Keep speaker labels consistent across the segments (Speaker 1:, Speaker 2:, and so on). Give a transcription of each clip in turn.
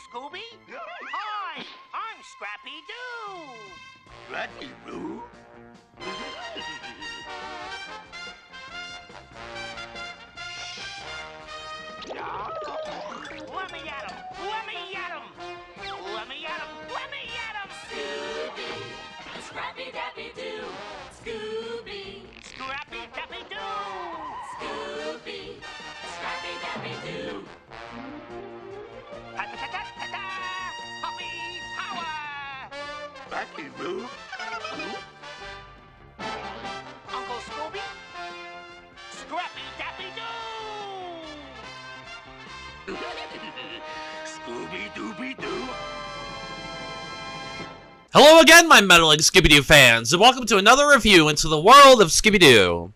Speaker 1: Scooby. Hi, I'm Scrappy Doo.
Speaker 2: Scrappy Doo?
Speaker 1: Let me at him! Let me at him! Let me at him! Let me at him!
Speaker 3: Scooby, Scrappy Dappy Doo. Scooby,
Speaker 1: Scrappy Dappy Doo!
Speaker 3: Scooby, Scrappy Dappy Doo.
Speaker 1: Ta-ta-ta-ta-ta! Puppy power!
Speaker 2: Scrappy Doo?
Speaker 1: Uncle Scooby? Scrappy Dappy Doo!
Speaker 2: Scooby-Dooby-Doo?
Speaker 4: Hello again, my meddling Scooby Doo fans, and welcome to another review into the world of Scooby Doo.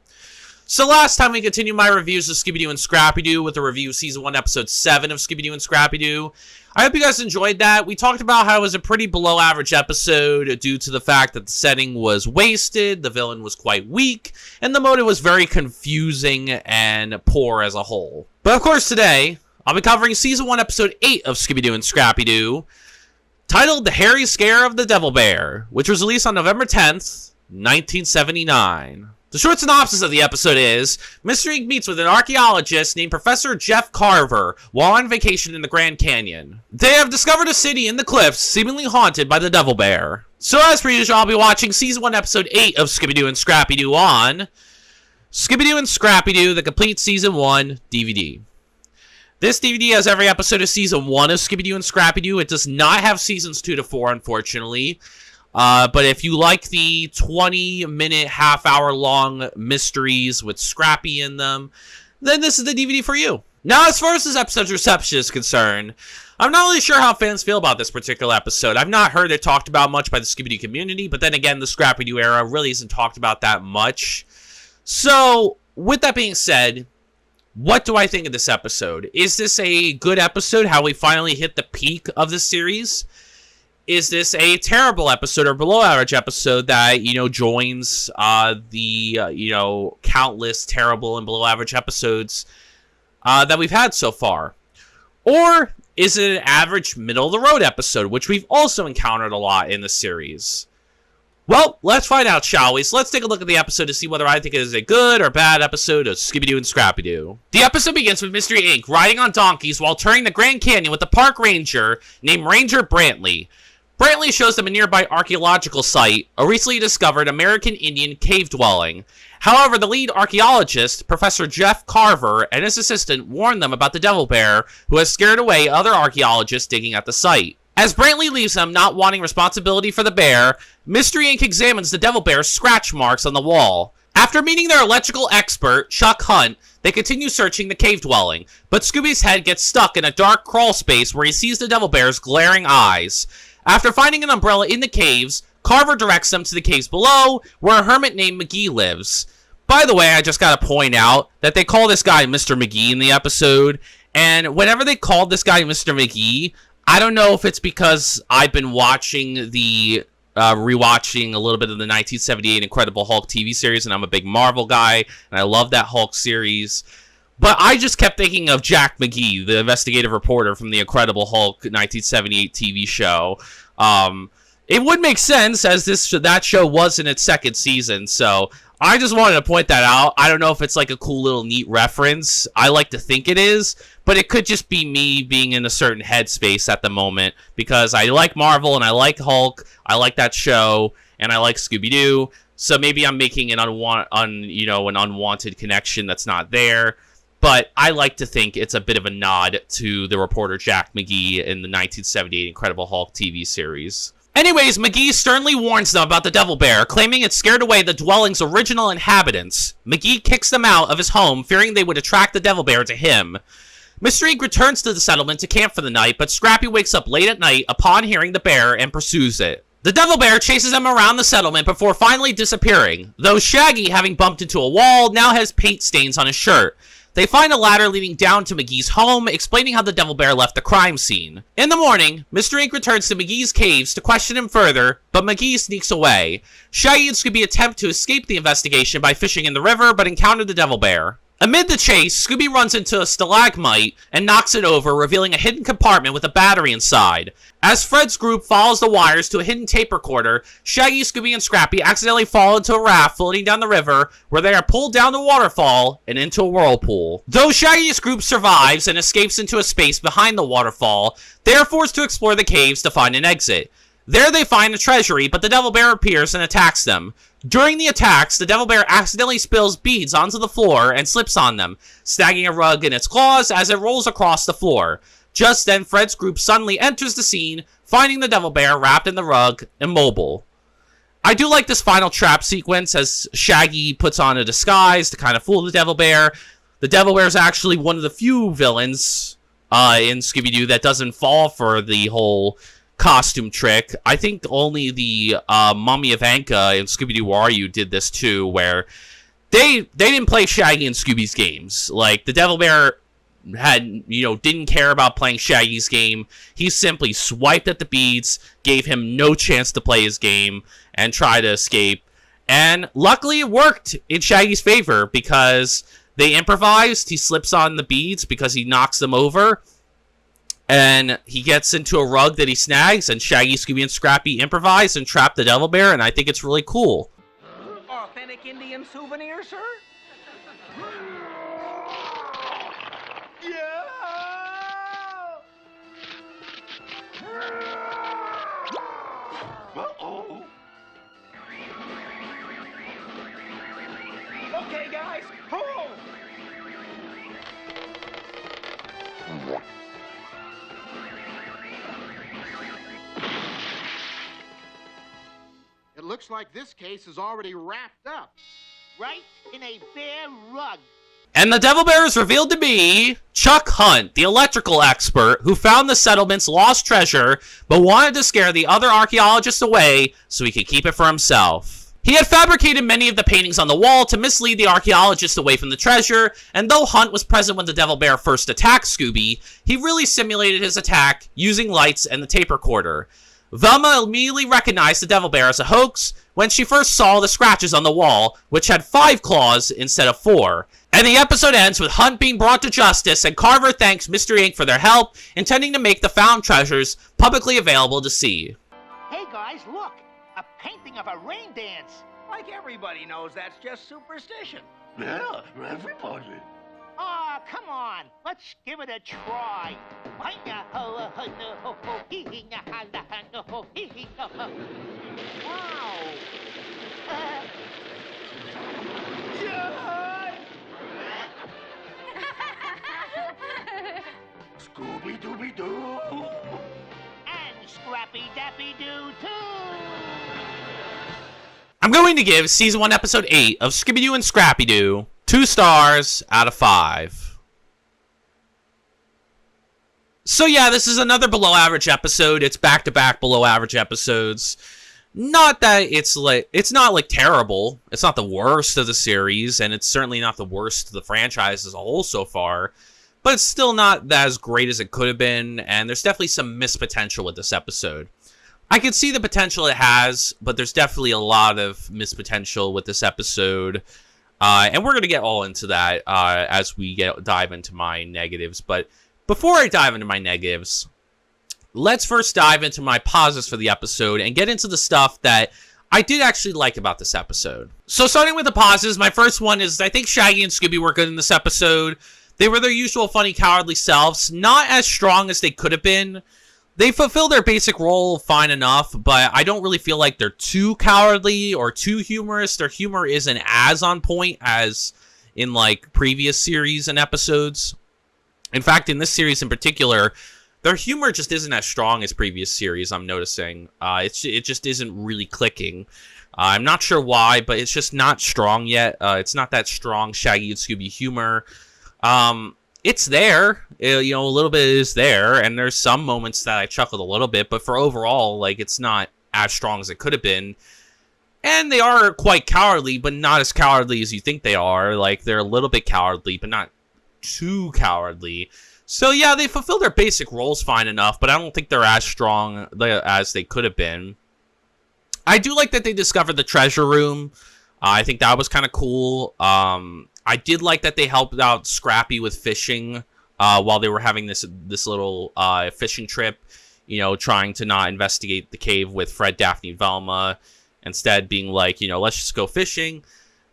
Speaker 4: So last time we continued my reviews of Scooby Doo and Scrappy Doo with a review of Season 1, Episode 7 of Scooby Doo and Scrappy Doo. I hope you guys enjoyed that. We talked about how it was a pretty below-average episode due to the fact that the setting was wasted, the villain was quite weak, and the motive was very confusing and poor as a whole. But of course today, I'll be covering Season 1, Episode 8 of Scooby Doo and Scrappy Doo, titled The Hairy Scare of the Devil Bear, which was released on November 10th, 1979. The short synopsis of the episode is, Mr. Ink meets with an archaeologist named Professor Jeff Carver while on vacation in the Grand Canyon. They have discovered a city in the cliffs seemingly haunted by the Devil Bear. So as per usual, I'll be watching Season 1, Episode 8 of Scooby Doo and Scrappy Doo on Scooby Doo and Scrappy Doo, the complete Season 1 DVD. This DVD has every episode of Season 1 of Scooby Doo and Scrappy Doo. It does not have Seasons 2 to 4, unfortunately. But if you like the 20-minute, half-hour-long mysteries with Scrappy in them, then this is the DVD for you. Now, as far as this episode's reception is concerned, I'm not really sure how fans feel about this particular episode. I've not heard it talked about much by the Scooby Doo community, but then again, the Scrappy Doo era really isn't talked about that much. So, with that being said, what do I think of this episode? Is this a good episode, how we finally hit the peak of the series? Is this a terrible episode or below average episode that, joins the countless terrible and below average episodes that we've had so far? Or is it an average middle of the road episode, which we've also encountered a lot in the series? Well, let's find out, shall we? So let's take a look at the episode to see whether I think it is a good or bad episode of Scooby Doo and Scrappy Doo. The episode begins with Mystery Inc. riding on donkeys while touring the Grand Canyon with a park ranger named Ranger Brantley. Brantley shows them a nearby archaeological site, a recently discovered American Indian cave dwelling. However, the lead archaeologist, Professor Jeff Carver, and his assistant warn them about the Devil Bear, who has scared away other archaeologists digging at the site. As Brantley leaves them, not wanting responsibility for the bear, Mystery Inc. examines the Devil Bear's scratch marks on the wall. After meeting their electrical expert, Chuck Hunt, they continue searching the cave dwelling, but Scooby's head gets stuck in a dark crawl space where he sees the Devil Bear's glaring eyes. After finding an umbrella in the caves, Carver directs them to the caves below, where a hermit named McGee lives. By the way, I just gotta point out that they call this guy Mr. McGee in the episode, and whenever they called this guy Mr. McGee, I don't know if it's because I've been watching rewatching a little bit of the 1978 Incredible Hulk TV series, and I'm a big Marvel guy, and I love that Hulk series. But I just kept thinking of Jack McGee, the investigative reporter from the Incredible Hulk 1978 TV show. It would make sense, as that show was in its second season, so I just wanted to point that out. I don't know if it's like a cool little neat reference. I like to think it is, but it could just be me being in a certain headspace at the moment, because I like Marvel, and I like Hulk, I like that show, and I like Scooby-Doo, so maybe I'm making an unwanted connection that's not there. But I like to think it's a bit of a nod to the reporter Jack McGee in the 1978 Incredible Hulk TV series. Anyways, McGee sternly warns them about the Devil Bear, claiming it scared away the dwelling's original inhabitants. McGee kicks them out of his home, fearing they would attract the Devil Bear to him. Mr. Inc. returns to the settlement to camp for the night, but Scrappy wakes up late at night upon hearing the bear and pursues it. The Devil Bear chases them around the settlement before finally disappearing, though Shaggy, having bumped into a wall, now has paint stains on his shirt. They find a ladder leading down to McGee's home, explaining how the Devil Bear left the crime scene. In the morning, Mr. Inc. returns to McGee's caves to question him further, but McGee sneaks away. Shaggy and Scooby attempt to escape the investigation by fishing in the river, but encounter the Devil Bear. Amid the chase, Scooby runs into a stalagmite and knocks it over, revealing a hidden compartment with a battery inside. As Fred's group follows the wires to a hidden tape recorder, Shaggy, Scooby, and Scrappy accidentally fall into a raft floating down the river, where they are pulled down the waterfall and into a whirlpool. Though Shaggy's group survives and escapes into a space behind the waterfall, they are forced to explore the caves to find an exit. There they find a treasury, but the Devil Bear appears and attacks them. During the attacks, the Devil Bear accidentally spills beads onto the floor and slips on them, snagging a rug in its claws as it rolls across the floor. Just then, Fred's group suddenly enters the scene, finding the Devil Bear wrapped in the rug, immobile. I do like this final trap sequence as Shaggy puts on a disguise to kind of fool the Devil Bear. The Devil Bear is actually one of the few villains in Scooby Doo that doesn't fall for the whole costume trick. I think only the Mummy of Anka and Scooby Doo Where Are You did this too, where they didn't play Shaggy and Scooby's games. Like, the Devil Bear didn't care about playing Shaggy's game. He simply swiped at the beads, gave him no chance to play his game, and try to escape. And luckily it worked in Shaggy's favor, because they improvised. He slips on the beads because he knocks them over, and he gets into a rug that he snags, and Shaggy, Scooby, and Scrappy improvise and trap the Devil Bear, and I think it's really cool.
Speaker 1: Authentic Indian souvenir, sir? Yeah!
Speaker 2: Uh-oh.
Speaker 1: Okay, guys, pull!
Speaker 5: It looks like this case is already wrapped up.
Speaker 1: Right in a bear rug.
Speaker 4: And the Devil Bear is revealed to be Chuck Hunt, the electrical expert who found the settlement's lost treasure, but wanted to scare the other archaeologists away so he could keep it for himself. He had fabricated many of the paintings on the wall to mislead the archaeologists away from the treasure, and though Hunt was present when the Devil Bear first attacked Scooby, he really simulated his attack using lights and the tape recorder. Velma immediately recognized the Devil Bear as a hoax when she first saw the scratches on the wall, which had 5 claws instead of 4. And the episode ends with Hunt being brought to justice, and Carver thanks Mystery Inc. for their help, intending to make the found treasures publicly available to see.
Speaker 1: Hey, guys, look! A painting of a rain dance! Like everybody knows that's just superstition.
Speaker 2: Yeah, everybody.
Speaker 1: Aw, come on. Let's give it a try. Wow.
Speaker 2: Scooby Dooby Doo.
Speaker 1: And Scrappy Dappy Doo, too.
Speaker 4: I'm going to give Season 1, Episode 8 of Scooby Doo and Scrappy Doo 2 stars out of 5. So yeah, this is another below average episode. It's back-to-back below average episodes. Not that it's not like terrible. It's not the worst of the series, and it's certainly not the worst of the franchise as a whole so far. But it's still not as great as it could have been, and there's definitely some missed potential with this episode. I can see the potential it has, but there's definitely a lot of missed potential with this episode. And we're going to get all into that as we dive into my negatives. But before I dive into my negatives, let's first dive into my positives for the episode and get into the stuff that I did actually like about this episode. So starting with the positives, my first one is I think Shaggy and Scooby were good in this episode. They were their usual funny, cowardly selves, not as strong as they could have been. They fulfill their basic role fine enough, but I don't really feel like they're too cowardly or too humorous. Their humor isn't as on point as in, like, previous series and episodes. In fact, in this series in particular, their humor just isn't as strong as previous series, I'm noticing. It just isn't really clicking. I'm not sure why, but it's just not strong yet. It's not that strong Shaggy and Scooby humor. It's there, a little bit is there, and there's some moments that I chuckled a little bit, but for overall, like, it's not as strong as it could have been. And they are quite cowardly, but not as cowardly as you think they are. Like, they're a little bit cowardly, but not too cowardly. So yeah, they fulfill their basic roles fine enough, but I don't think they're as strong as they could have been. I do like that they discovered the treasure room. I think that was kind of cool. I did like that they helped out Scrappy with fishing while they were having this little fishing trip, you know, trying to not investigate the cave with Fred, Daphne, Velma, instead being like, you know, let's just go fishing.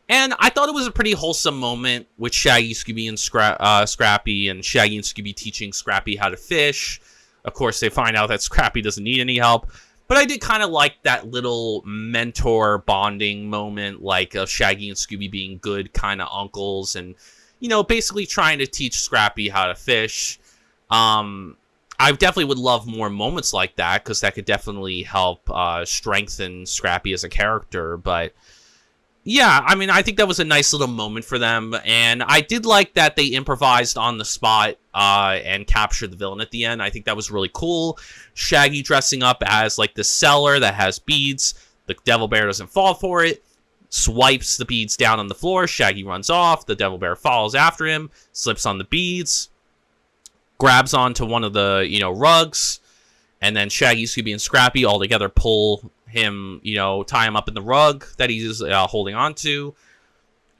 Speaker 4: And I thought it was a pretty wholesome moment with Shaggy, Scooby, and Scrappy, and Shaggy and Scooby teaching Scrappy how to fish. Of course, they find out that Scrappy doesn't need any help. But I did kind of like that little mentor bonding moment, like of Shaggy and Scooby being good kind of uncles and, you know, basically trying to teach Scrappy how to fish. I definitely would love more moments like that because that could definitely help strengthen Scrappy as a character. But yeah, I mean, I think that was a nice little moment for them. And I did like that they improvised on the spot and captured the villain at the end. I think that was really cool. Shaggy dressing up as like the cellar that has beads. The Devil Bear doesn't fall for it. Swipes the beads down on the floor. Shaggy runs off. The Devil Bear follows after him. Slips on the beads. Grabs onto one of the, you know, rugs. And then Shaggy, Scooby, and Scrappy all together pull him, you know, tie him up in the rug that he's holding on to.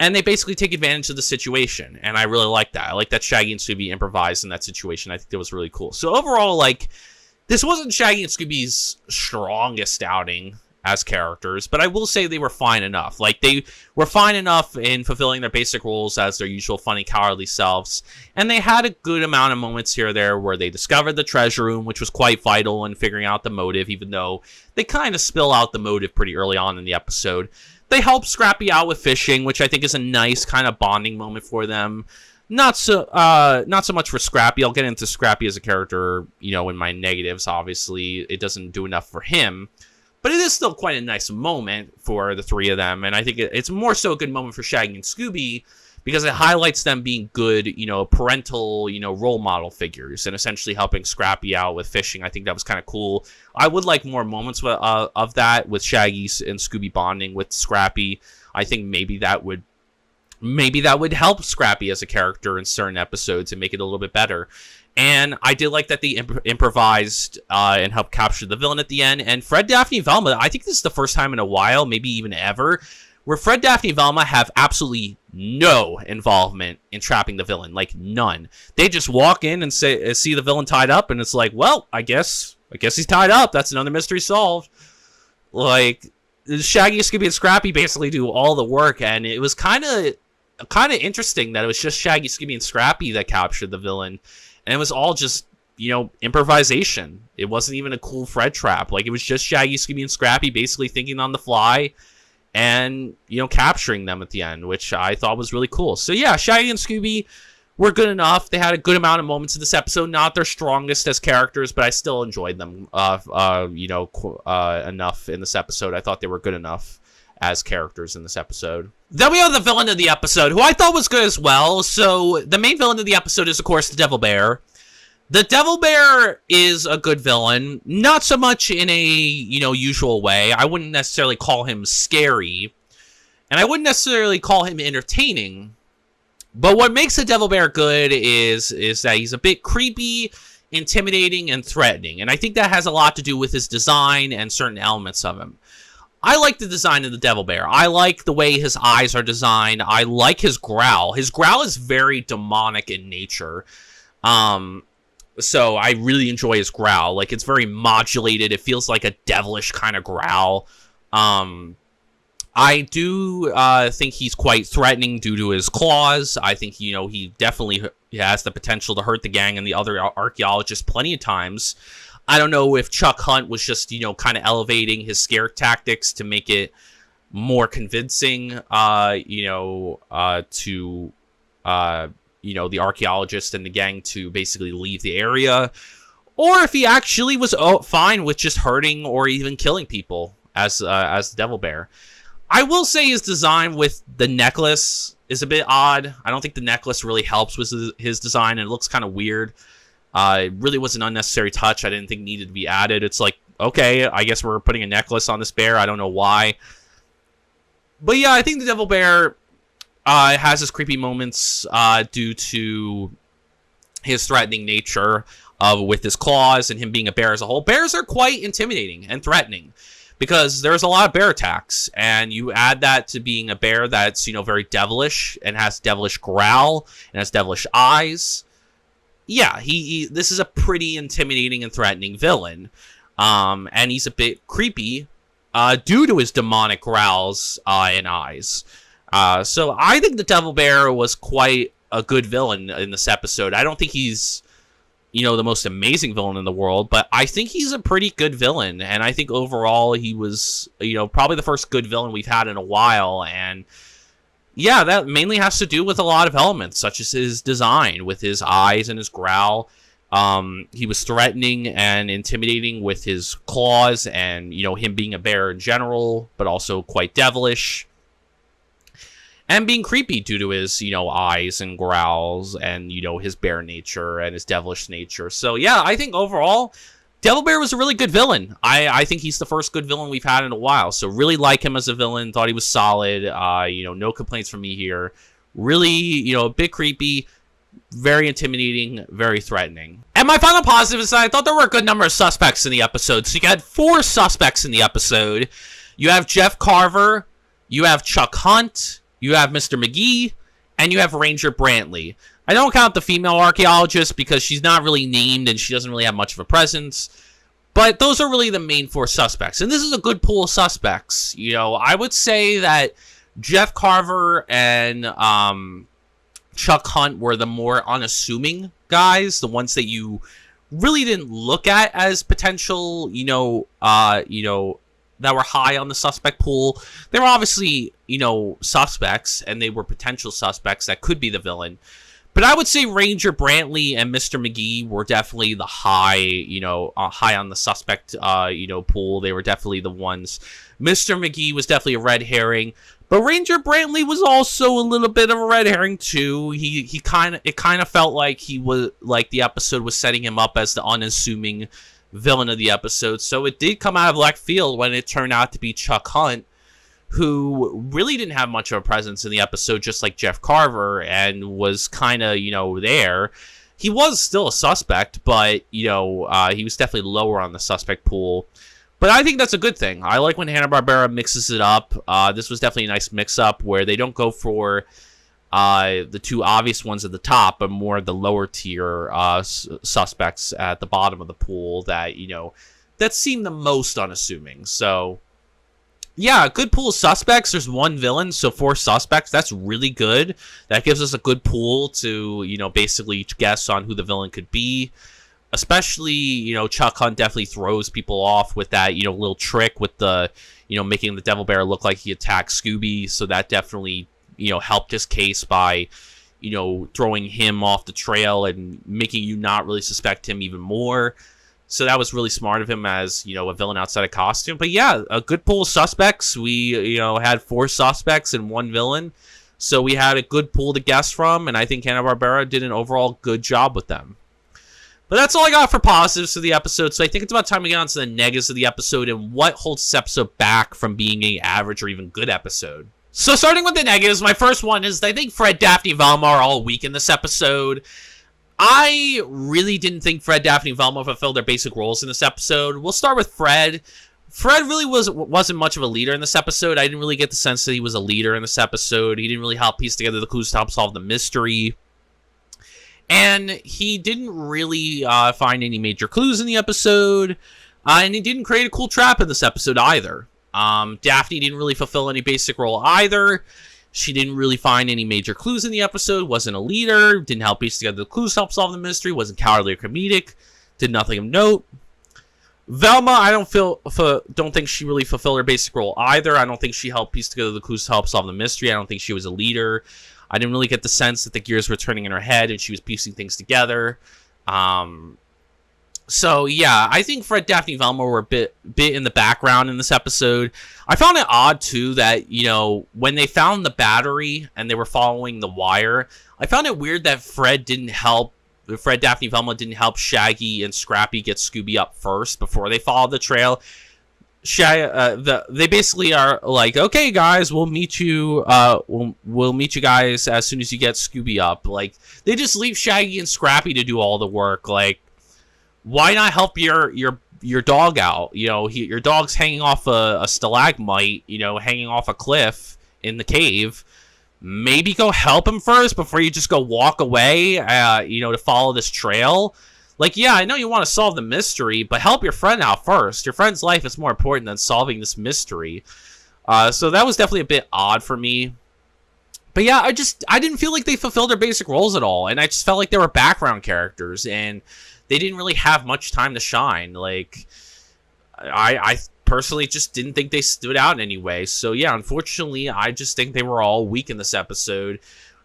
Speaker 4: And they basically take advantage of the situation. And I really like that. I like that Shaggy and Scooby improvised in that situation. I think that was really cool. So overall, like, this wasn't Shaggy and Scooby's strongest outing as characters, but I will say they were fine enough. Like, they were fine enough in fulfilling their basic roles as their usual funny, cowardly selves. And they had a good amount of moments here or there where they discovered the treasure room, which was quite vital in figuring out the motive, even though they kind of spill out the motive pretty early on in the episode. They helped Scrappy out with fishing, which I think is a nice kind of bonding moment for them. Not so much for Scrappy. I'll get into Scrappy as a character, you know, in my negatives, obviously. It doesn't do enough for him. But it is still quite a nice moment for the three of them. And I think it's more so a good moment for Shaggy and Scooby because it highlights them being good, you know, parental, you know, role model figures and essentially helping Scrappy out with fishing. I think that was kind of cool. I would like more moments of that with Shaggy and Scooby bonding with Scrappy. I think maybe that would help Scrappy as a character in certain episodes and make it a little bit better. And I did like that they improvised and helped capture the villain at the end. And Fred, Daphne, and Velma, I think this is the first time in a while, maybe even ever, where Fred, Daphne, and Velma have absolutely no involvement in trapping the villain. Like, none. They just walk in and see the villain tied up, and it's like, well, I guess he's tied up. That's another mystery solved. Like, Shaggy, Scooby, and Scrappy basically do all the work, and it was kind of interesting that it was just Shaggy, Scooby, and Scrappy that captured the villain. And it was all just, you know, improvisation. It wasn't even a cool Fred trap. Like, it was just Shaggy, Scooby, and Scrappy basically thinking on the fly and, you know, capturing them at the end, which I thought was really cool. So, yeah, Shaggy and Scooby were good enough. They had a good amount of moments in this episode. Not their strongest as characters, but I still enjoyed them, enough in this episode. I thought they were good enough as characters in this episode. Then we have the villain of the episode, who I thought was good as well. So the main villain of the episode is, of course, the Devil Bear. The Devil Bear is a good villain, not so much in a, you know, usual way. I wouldn't necessarily call him scary, and I wouldn't necessarily call him entertaining. But what makes the Devil Bear good is that he's a bit creepy, intimidating, and threatening. And I think that has a lot to do with his design and certain elements of him. I like the design of the Devil Bear. I like the way his eyes are designed. I like his growl. His growl is very demonic in nature. So I really enjoy his growl. Like, it's very modulated. It feels like a devilish kind of growl. I do think he's quite threatening due to his claws. I think, you know, he definitely has the potential to hurt the gang and the other archaeologists plenty of times. I don't know if Chuck Hunt was just, you know, kind of elevating his scare tactics to make it more convincing, to the archaeologist and the gang to basically leave the area, or if he actually was fine with just hurting or even killing people as the Devil Bear. I will say his design with the necklace is a bit odd. I don't think the necklace really helps with his design, and it looks kind of weird. It really was an unnecessary touch. I didn't think needed to be added. It's like, okay, I guess we're putting a necklace on this bear. I don't know why. But yeah, I think the Devil Bear has his creepy moments due to his threatening nature with his claws and him being a bear as a whole. Bears are quite intimidating and threatening because there's a lot of bear attacks, and you add that to being a bear that's, very devilish and has devilish growl and has devilish eyes. Yeah, this is a pretty intimidating and threatening villain. And he's a bit creepy due to his demonic growls and eyes. So I think the Devil Bear was quite a good villain in this episode. I don't think he's, the most amazing villain in the world, but I think he's a pretty good villain. And I think overall he was, probably the first good villain we've had in a while. And yeah, that mainly has to do with a lot of elements, such as his design with his eyes and his growl. He was threatening and intimidating with his claws and, him being a bear in general, but also quite devilish. And being creepy due to his, eyes and growls and, his bear nature and his devilish nature. So, yeah, I think overall, Devil Bear was a really good villain. I think he's the first good villain we've had in a while. So, really like him as a villain. Thought he was solid. No complaints from me here. Really, a bit creepy. Very intimidating, very threatening. And my final positive is that I thought there were a good number of suspects in the episode. So you had 4 suspects in the episode. You have Jeff Carver, you have Chuck Hunt, you have Mr. McGee, and you have Ranger Brantley. I don't count the female archaeologist because she's not really named and she doesn't really have much of a presence. But those are really the main 4 suspects. And this is a good pool of suspects. I would say that Jeff Carver and Chuck Hunt were the more unassuming guys, the ones that you really didn't look at as potential, that were high on the suspect pool. They were obviously, suspects, and they were potential suspects that could be the villain. But I would say Ranger Brantley and Mr. McGee were definitely the high, high on the suspect, pool. They were definitely the ones. Mr. McGee was definitely a red herring. But Ranger Brantley was also a little bit of a red herring too. It kind of felt like the episode was setting him up as the unassuming villain of the episode. So it did come out of left field when it turned out to be Chuck Hunt, who really didn't have much of a presence in the episode, just like Jeff Carver, and was kind of, there. He was still a suspect, but, he was definitely lower on the suspect pool. But I think that's a good thing. I like when Hanna-Barbera mixes it up. This was definitely a nice mix-up where they don't go for the 2 obvious ones at the top, but more the lower-tier suspects at the bottom of the pool that, that seem the most unassuming. So, yeah, a good pool of suspects. There's 1 villain, so 4 suspects. That's really good. That gives us a good pool to, basically guess on who the villain could be. Especially, Chuck Hunt definitely throws people off with that, little trick with the, making the Devil Bear look like he attacked Scooby. So that definitely, helped his case by, throwing him off the trail and making you not really suspect him even more. So that was really smart of him as, a villain outside of costume. But yeah, a good pool of suspects. We, had 4 suspects and 1 villain. So we had a good pool to guess from. And I think Hanna-Barbera did an overall good job with them. But that's all I got for positives for the episode, so I think it's about time to get on to the negatives of the episode and what holds this episode back from being an average or even good episode. So starting with the negatives, my first one is I think Fred, Daphne, and Velma are all weak in this episode. I really didn't think Fred, Daphne, and Velma fulfilled their basic roles in this episode. We'll start with Fred. Fred really wasn't much of a leader in this episode. I didn't really get the sense that he was a leader in this episode. He didn't really help piece together the clues to help solve the mystery. And he didn't really find any major clues in the episode. And he didn't create a cool trap in this episode either. Daphne didn't really fulfill any basic role either. She didn't really find any major clues in the episode. Wasn't a leader. Didn't help piece together the clues to help solve the mystery. Wasn't cowardly or comedic. Did nothing of note. Velma, I don't think she really fulfilled her basic role either. I don't think she helped piece together the clues to help solve the mystery. I don't think she was a leader. I didn't really get the sense that the gears were turning in her head and she was piecing things together. So, yeah, I think Fred, Daphne, and Velma were a bit in the background in this episode. I found it odd, too, that, when they found the battery and they were following the wire, I found it weird that Fred, Daphne, and Velma didn't help Shaggy and Scrappy get Scooby up first before they followed the trail. They basically are like, okay, guys, we'll meet you. We'll meet you guys as soon as you get Scooby up. Like, they just leave Shaggy and Scrappy to do all the work. Like, why not help your your dog out. You know, your dog's hanging off a stalagmite, you know, hanging off a cliff in the cave. Maybe go help him first before you just go walk away, you know, to follow this trail. Like, yeah, I know you want to solve the mystery, but help your friend out first. Your friend's life is more important than solving this mystery. So that was definitely a bit odd for me. But yeah, I didn't feel like they fulfilled their basic roles at all. And I just felt like they were background characters. And they didn't really have much time to shine. Like, I personally just didn't think they stood out in any way. So yeah, unfortunately, I just think they were all weak in this episode,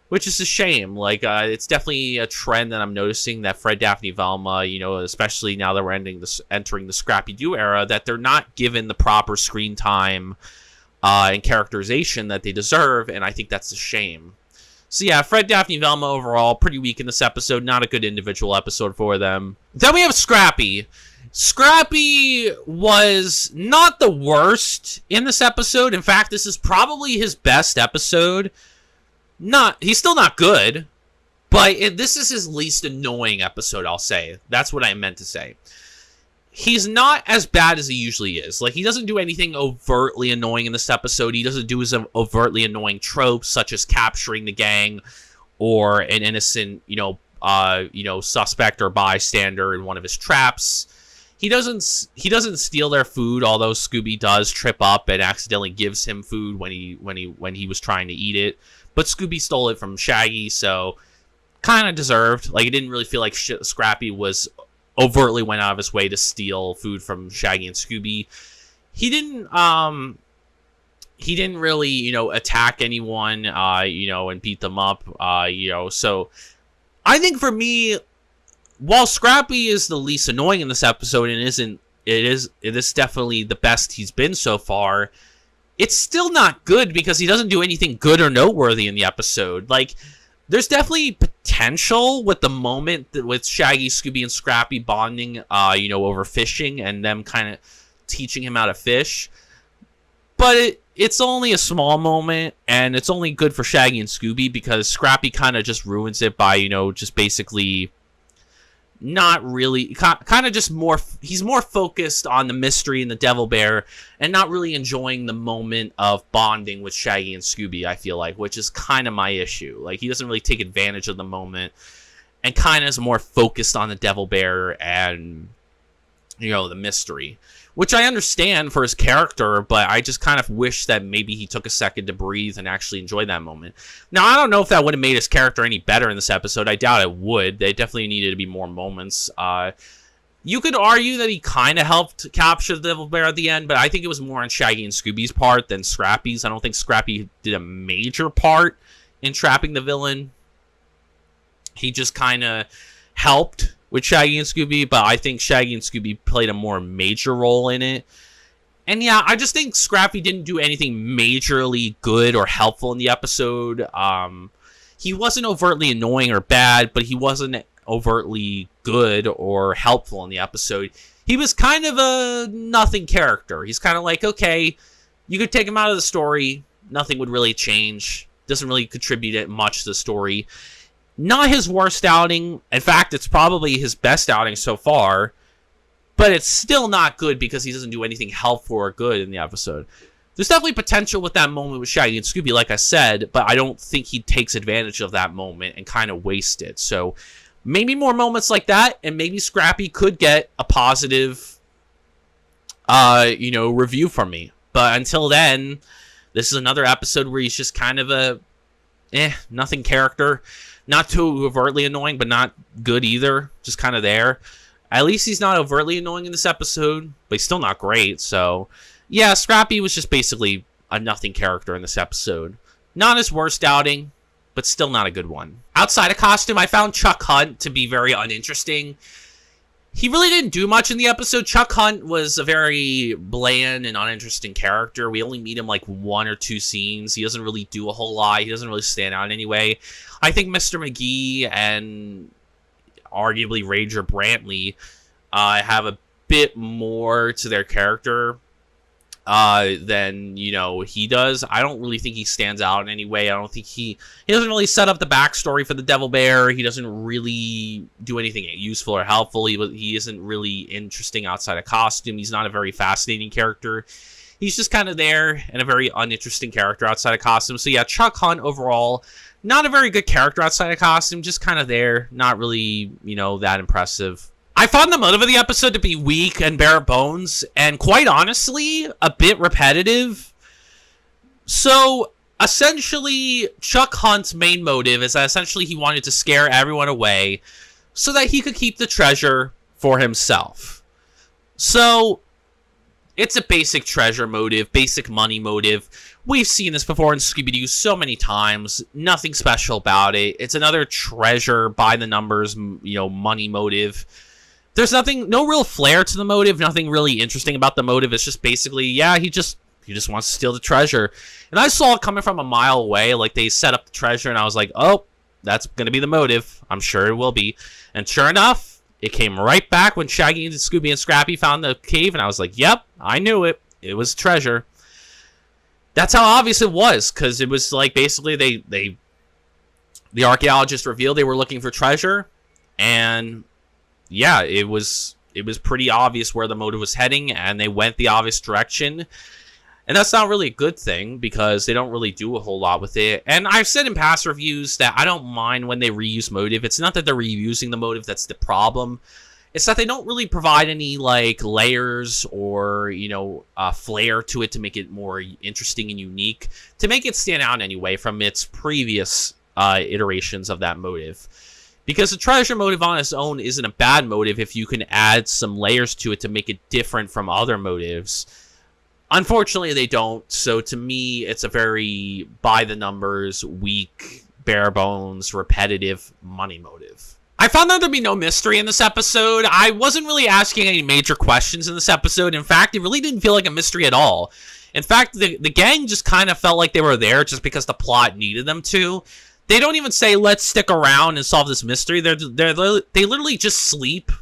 Speaker 4: which is a shame. Like, it's definitely a trend that I'm noticing that Fred, Daphne, Velma, you know, especially now that we're entering the Scrappy Doo era, that they're not given the proper screen time and characterization that they deserve, and I think that's a shame. So yeah, Fred, Daphne, Velma overall, pretty weak in this episode. Not a good individual episode for them. Then we have Scrappy. Scrappy was not the worst in this episode. In fact, this is probably his best episode. He's still not good, but this is his least annoying episode, I'll say. That's what I meant to say. He's not as bad as he usually is. Like, he doesn't do anything overtly annoying in this episode. He doesn't do his overtly annoying tropes, such as capturing the gang or an innocent, suspect or bystander in one of his traps. He doesn't steal their food, although Scooby does trip up and accidentally gives him food when he was trying to eat it. But Scooby stole it from Shaggy, so kind of deserved. Like, it didn't really feel like Scrappy was overtly went out of his way to steal food from Shaggy and Scooby. He didn't really, attack anyone, and beat them up, So I think for me, while Scrappy is the least annoying in this episode and it is definitely the best he's been so far, it's still not good because he doesn't do anything good or noteworthy in the episode. Like, there's definitely potential with the moment with Shaggy, Scooby, and Scrappy bonding, over fishing and them kind of teaching him how to fish. But it's only a small moment, and it's only good for Shaggy and Scooby because Scrappy kind of just ruins it by, just basically not really, kind of just he's more focused on the mystery and the Devil Bear and not really enjoying the moment of bonding with Shaggy and Scooby, I feel like, which is kind of my issue. Like, he doesn't really take advantage of the moment and kind of is more focused on the Devil Bear and, the mystery, which I understand for his character, but I just kind of wish that maybe he took a second to breathe and actually enjoy that moment. Now, I don't know if that would have made his character any better in this episode. I doubt it would. They definitely needed to be more moments. You could argue that he kind of helped capture the Devil Bear at the end, but I think it was more on Shaggy and Scooby's part than Scrappy's. I don't think Scrappy did a major part in trapping the villain. He just kind of helped with Shaggy and Scooby, but I think Shaggy and Scooby played a more major role in it. And yeah, I just think Scrappy didn't do anything majorly good or helpful in the episode. He wasn't overtly annoying or bad, but he wasn't overtly good or helpful in the episode. He was kind of a nothing character. He's kind of like, okay, you could take him out of the story, nothing would really change. Doesn't really contribute much to the story. Not his worst outing. In fact, it's probably his best outing so far. But it's still not good because he doesn't do anything helpful or good in the episode. There's definitely potential with that moment with Shaggy and Scooby, like I said, but I don't think he takes advantage of that moment and kind of wastes it. So maybe more moments like that, and maybe Scrappy could get a positive, review from me. But until then, this is another episode where he's just kind of a nothing character. Not too overtly annoying, but not good either. Just kind of there. At least he's not overtly annoying in this episode, but he's still not great. So, yeah, Scrappy was just basically a nothing character in this episode. Not his worst outing, but still not a good one. Outside of costume, I found Chuck Hunt to be very uninteresting. He really didn't do much in the episode. Chuck Hunt was a very bland and uninteresting character. We only meet him like 1 or 2 scenes. He doesn't really do a whole lot. He doesn't really stand out in any way. I think Mr. McGee and arguably Ranger Brantley have a bit more to their character. than, you know, he does. I don't really think he stands out in any way. I don't think he doesn't really set up the backstory for the Devil Bear. He doesn't really do anything useful or helpful. He isn't really interesting outside of costume. He's not a very fascinating character. He's just kind of there and a very uninteresting character outside of costume. So yeah, Chuck Hunt overall, not a very good character outside of costume, just kind of there, not really, you know, that impressive. I found the motive of the episode to be weak and bare bones, and quite honestly, a bit repetitive. So, essentially, Chuck Hunt's main motive is that essentially he wanted to scare everyone away so that he could keep the treasure for himself. So, it's a basic treasure motive, basic money motive. We've seen this before in Scooby Doo so many times. Nothing special about it. It's another treasure by the numbers, you know, money motive. There's no real flair to the motive, nothing really interesting about the motive. It's just basically, yeah, he just wants to steal the treasure. And I saw it coming from a mile away, like they set up the treasure, and I was like, oh, that's going to be the motive. I'm sure it will be. And sure enough, it came right back when Shaggy and Scooby and Scrappy found the cave, and I was like, yep, I knew it. It was treasure. That's how obvious it was, because it was like basically the archaeologists revealed they were looking for treasure, and yeah, it was pretty obvious where the motive was heading, and they went the obvious direction. And that's not really a good thing, because they don't really do a whole lot with it. And I've said in past reviews that I don't mind when they reuse motive. It's not that they're reusing the motive that's the problem. It's that they don't really provide any, like, layers or, you know, flair to it to make it more interesting and unique, to make it stand out anyway from its previous iterations of that motive. Because the treasure motive on its own isn't a bad motive if you can add some layers to it to make it different from other motives. Unfortunately, they don't. So to me, it's a very by-the-numbers, weak, bare-bones, repetitive money motive. I found there to be no mystery in this episode. I wasn't really asking any major questions in this episode. In fact, it really didn't feel like a mystery at all. In fact, the gang just kind of felt like they were there just because the plot needed them to. They don't even say, let's stick around and solve this mystery. They literally just sleep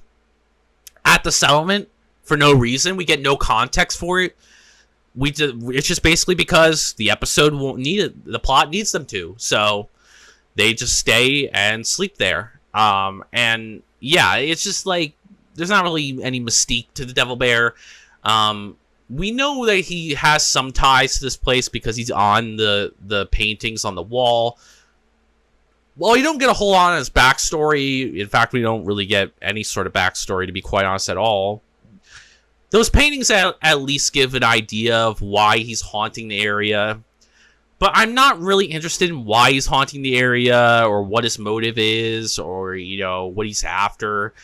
Speaker 4: at the settlement for no reason. We get no context for it. It's just basically because the episode won't need it. The plot needs them to. So they just stay and sleep there. And yeah, it's just like, there's not really any mystique to the Devil Bear. We know that he has some ties to this place because he's on the paintings on the wall. Well, you don't get a whole lot on his backstory. In fact, we don't really get any sort of backstory, to be quite honest, at all. Those paintings at least give an idea of why he's haunting the area. But I'm not really interested in why he's haunting the area or what his motive is or, you know, what he's after.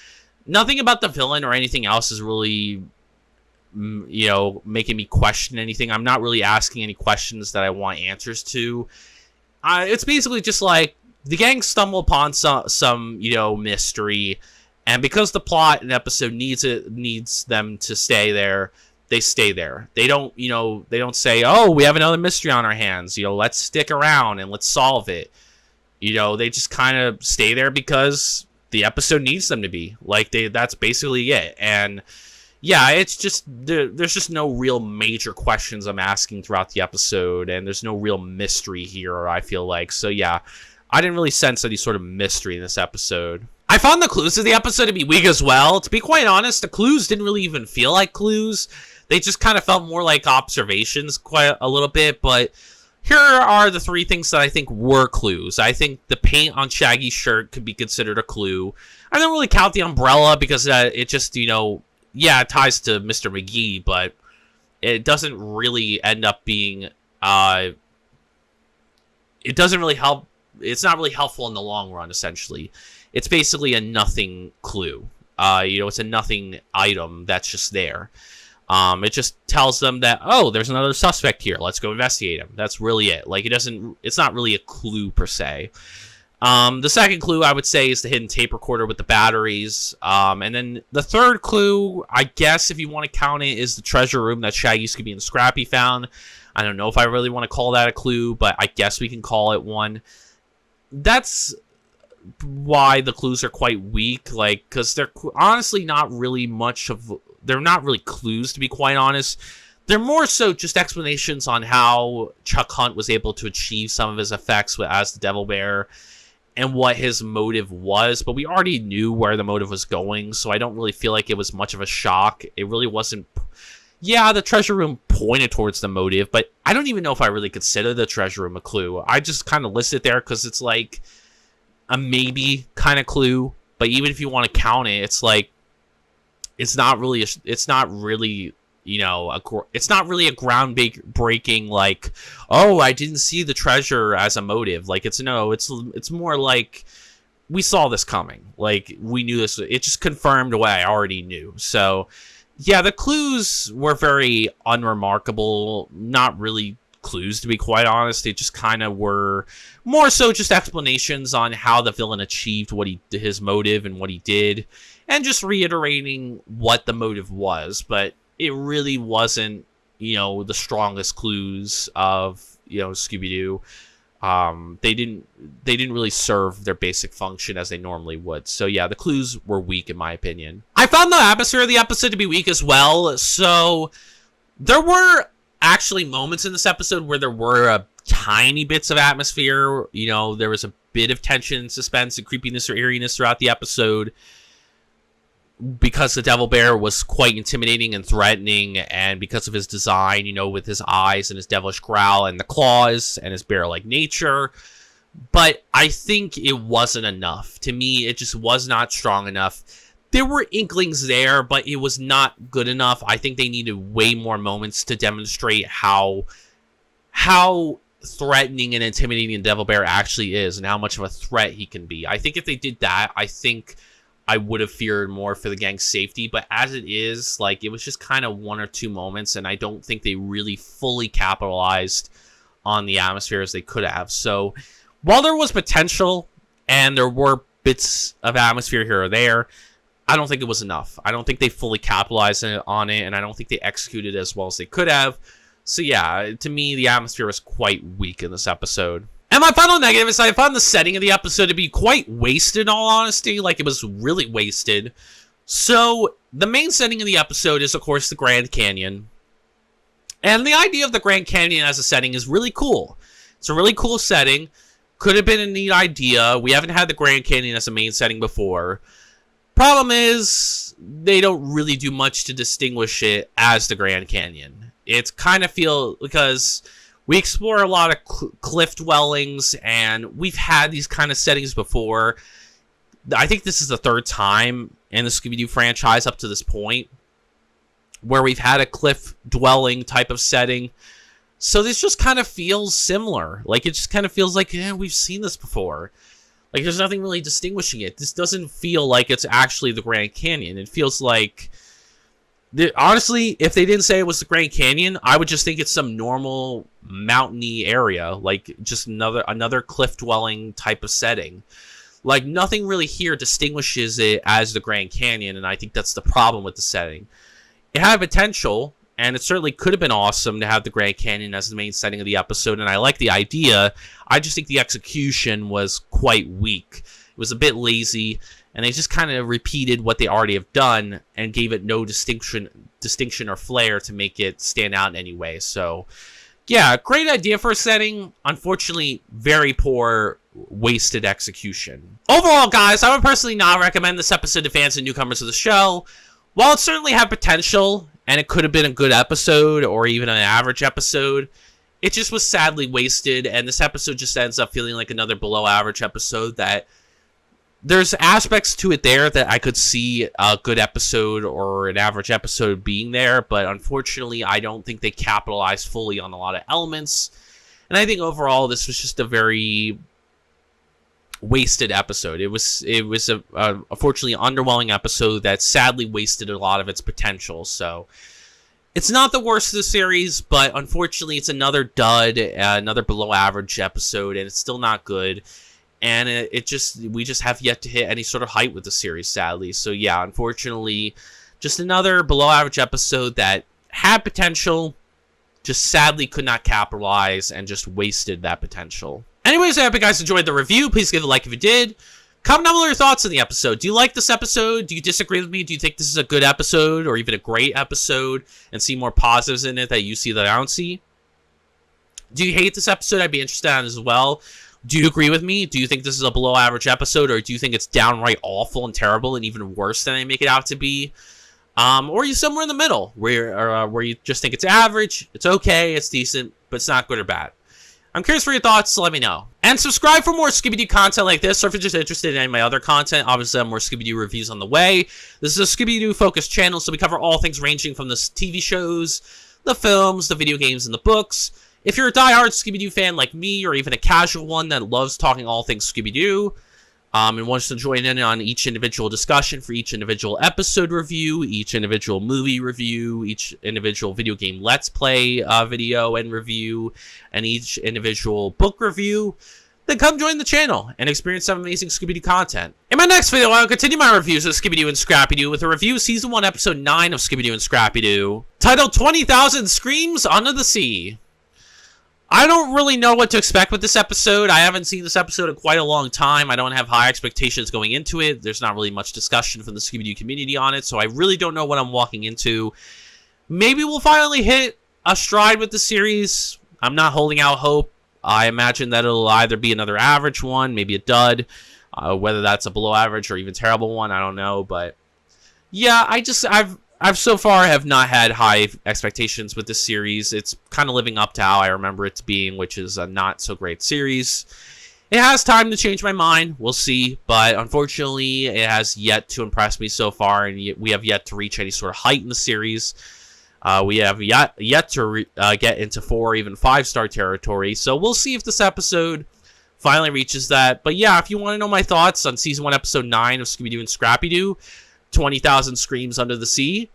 Speaker 4: Nothing about the villain or anything else is really, you know, making me question anything. I'm not really asking any questions that I want answers to. It's basically just like, the gang stumble upon some you know, mystery, and because the plot and episode needs them to stay there, they stay there. They don't, you know, they don't say, oh, we have another mystery on our hands, you know, let's stick around and let's solve it. You know, they just kind of stay there because the episode needs them to be. Like, that's basically it. And yeah, it's just, there's just no real major questions I'm asking throughout the episode, and there's no real mystery here, I feel like. So yeah, I didn't really sense any sort of mystery in this episode. I found the clues of the episode to be weak as well. To be quite honest, the clues didn't really even feel like clues. They just kind of felt more like observations quite a little bit, but here are the three things that I think were clues. I think the paint on Shaggy's shirt could be considered a clue. I don't really count the umbrella because it just, you know, yeah, it ties to Mr. McGee, but it doesn't really end up being, it doesn't really help. It's not really helpful in the long run, essentially. It's basically a nothing clue. You know, it's a nothing item that's just there. It just tells them that, oh, there's another suspect here. Let's go investigate him. That's really it. Like, it's not really a clue per se. The second clue, I would say, is the hidden tape recorder with the batteries. And then the third clue, I guess, if you want to count it, is the treasure room that Shaggy, Scooby, and Scrappy found. I don't know if I really want to call that a clue, but I guess we can call it one. That's why the clues are quite weak, like, because they're honestly not really much of, they're not really clues, to be quite honest. they're more so just explanations on how Chuck Hunt was able to achieve some of his effects as the Devil Bear and what his motive was, but we already knew where the motive was going, so I don't really feel like it was much of a shock. It really wasn't... Yeah, the treasure room pointed towards the motive, but I don't even know if I really consider the treasure room a clue. I just kind of list it there because it's like a maybe kind of clue, but even if you want to count it, it's like it's not really you know, it's not really a groundbreaking, like, oh, I didn't see the treasure as a motive. Like, it's more like, we saw this coming. Like, we knew this. It just confirmed what I already knew. So, yeah, the clues were very unremarkable. Not really clues, to be quite honest. They just kind of were more so just explanations on how the villain achieved his motive and what he did, and just reiterating what the motive was. But it really wasn't, you know, the strongest clues of, you know, Scooby-Doo. They didn't really serve their basic function as they normally would. So yeah, the clues were weak in my opinion. I found the atmosphere of the episode to be weak as well. So there were actually moments in this episode where there were tiny bits of atmosphere. You know, there was a bit of tension, suspense, and creepiness or eeriness throughout the episode, because the Devil Bear was quite intimidating and threatening, and because of his design, you know, with his eyes and his devilish growl and the claws and his bear-like nature. But I think it wasn't enough. To me, it just was not strong enough. There were inklings there, but it was not good enough. I think they needed way more moments to demonstrate how threatening and intimidating the Devil Bear actually is and how much of a threat he can be. I think if they did that, I think I would have feared more for the gang's safety, but as it is, like, it was just kind of one or two moments, and I don't think they really fully capitalized on the atmosphere as they could have. So, while there was potential, and there were bits of atmosphere here or there, I don't think it was enough. I don't think they fully capitalized on it, and I don't think they executed as well as they could have. So yeah, to me, the atmosphere was quite weak in this episode. And my final negative is I found the setting of the episode to be quite wasted, in all honesty. Like, it was really wasted. So, the main setting of the episode is, of course, the Grand Canyon. And the idea of the Grand Canyon as a setting is really cool. It's a really cool setting. Could have been a neat idea. We haven't had the Grand Canyon as a main setting before. Problem is, they don't really do much to distinguish it as the Grand Canyon. It's kind of because we explore a lot of cliff dwellings, and we've had these kind of settings before. I think this is the third time in the Scooby-Doo franchise up to this point where we've had a cliff dwelling type of setting. So this just kind of feels similar. Like, it just kind of feels like, yeah, we've seen this before. Like, there's nothing really distinguishing it. This doesn't feel like it's actually the Grand Canyon. It feels like... Honestly, if they didn't say it was the Grand Canyon, I would just think it's some normal mountainy area, like just another cliff-dwelling type of setting. Like, nothing really here distinguishes it as the Grand Canyon, and I think that's the problem with the setting. It had potential, and it certainly could have been awesome to have the Grand Canyon as the main setting of the episode, and I like the idea. I just think the execution was quite weak. It was a bit lazy, and they just kind of repeated what they already have done and gave it no distinction or flair to make it stand out in any way. So, yeah, great idea for a setting. Unfortunately, very poor, wasted execution. Overall, guys, I would personally not recommend this episode to fans and newcomers of the show. While it certainly had potential, and it could have been a good episode or even an average episode, it just was sadly wasted, and this episode just ends up feeling like another below-average episode that... There's aspects to it there that I could see a good episode or an average episode being there, but unfortunately, I don't think they capitalized fully on a lot of elements. And I think overall, this was just a very wasted episode. It was unfortunately an underwhelming episode that sadly wasted a lot of its potential. So it's not the worst of the series, but unfortunately, it's another dud, another below average episode, and it's still not good. And we just have yet to hit any sort of height with the series, sadly. So yeah, unfortunately, just another below average episode that had potential, just sadly could not capitalize and just wasted that potential. Anyways, I hope you guys enjoyed the review. Please give it a like if you did. Comment down below your thoughts on the episode. Do you like this episode? Do you disagree with me? Do you think this is a good episode or even a great episode and see more positives in it that you see that I don't see? Do you hate this episode? I'd be interested in as well. Do you agree with me? Do you think this is a below average episode, or do you think it's downright awful and terrible and even worse than they make it out to be? Or are you somewhere in the middle where you just think it's average, it's okay, it's decent, but it's not good or bad? I'm curious for your thoughts, so let me know. And subscribe for more Scooby Doo content like this, or if you're just interested in any of my other content, obviously I have more Scooby Doo reviews on the way. This is a Scooby Doo focused channel, so we cover all things ranging from the TV shows, the films, the video games, and the books. If you're a diehard Scooby Doo fan like me, or even a casual one that loves talking all things Scooby Doo, and wants to join in on each individual discussion for each individual episode review, each individual movie review, each individual video game Let's Play video and review, and each individual book review, then come join the channel and experience some amazing Scooby Doo content. In my next video, I'll continue my reviews of Scooby Doo and Scrappy Doo with a review Season 1, Episode 9 of Scooby Doo and Scrappy Doo, titled 20,000 Screams Under the Sea. I don't really know what to expect with this episode. I haven't seen this episode in quite a long time. I don't have high expectations going into it. There's not really much discussion from the Scooby-Doo community on it, so I really don't know what I'm walking into. Maybe we'll finally hit a stride with the series. I'm not holding out hope. I imagine that it'll either be another average one, maybe a dud. Whether that's a below average or even terrible one, I don't know. But yeah, I've so far have not had high expectations with this series. It's kind of living up to how I remember it being, which is a not so great series. It has time to change my mind. We'll see. But unfortunately, it has yet to impress me so far, and we have yet to reach any sort of height in the series. We have yet to get into 4 or even 5-star territory. So we'll see if this episode finally reaches that. But yeah, if you want to know my thoughts on Season 1, Episode 9 of Scooby Doo and Scrappy Doo, 20,000 Screams Under the Sea,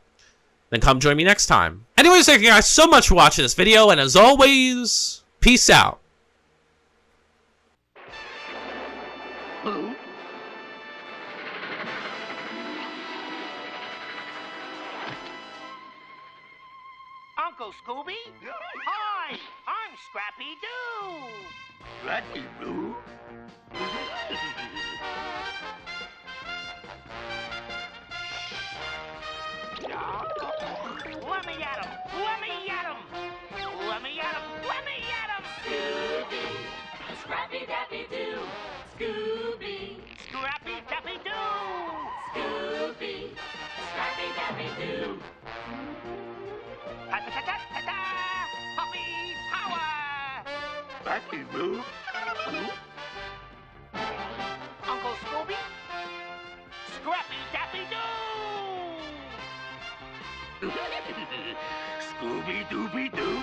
Speaker 4: then come join me next time. Anyways, thank you guys so much for watching this video, and as always, peace out.
Speaker 2: Who?
Speaker 1: Uncle Scooby? Hi, I'm Scrappy Doo.
Speaker 2: Scrappy Doo?
Speaker 1: Let me at him! Let me at him! Let me at him! Let me at him!
Speaker 3: Scooby, Scrappy Dappy Doo. Scooby,
Speaker 1: Scrappy Dappy Doo!
Speaker 3: Scooby, Scrappy Dappy Doo.
Speaker 1: Ta-ta-ta-ta-ta-ta! Puppy power!
Speaker 2: Scrappy Doo?
Speaker 1: Uncle Scooby? Scrappy Dappy Doo!
Speaker 2: Scooby Dooby Doo.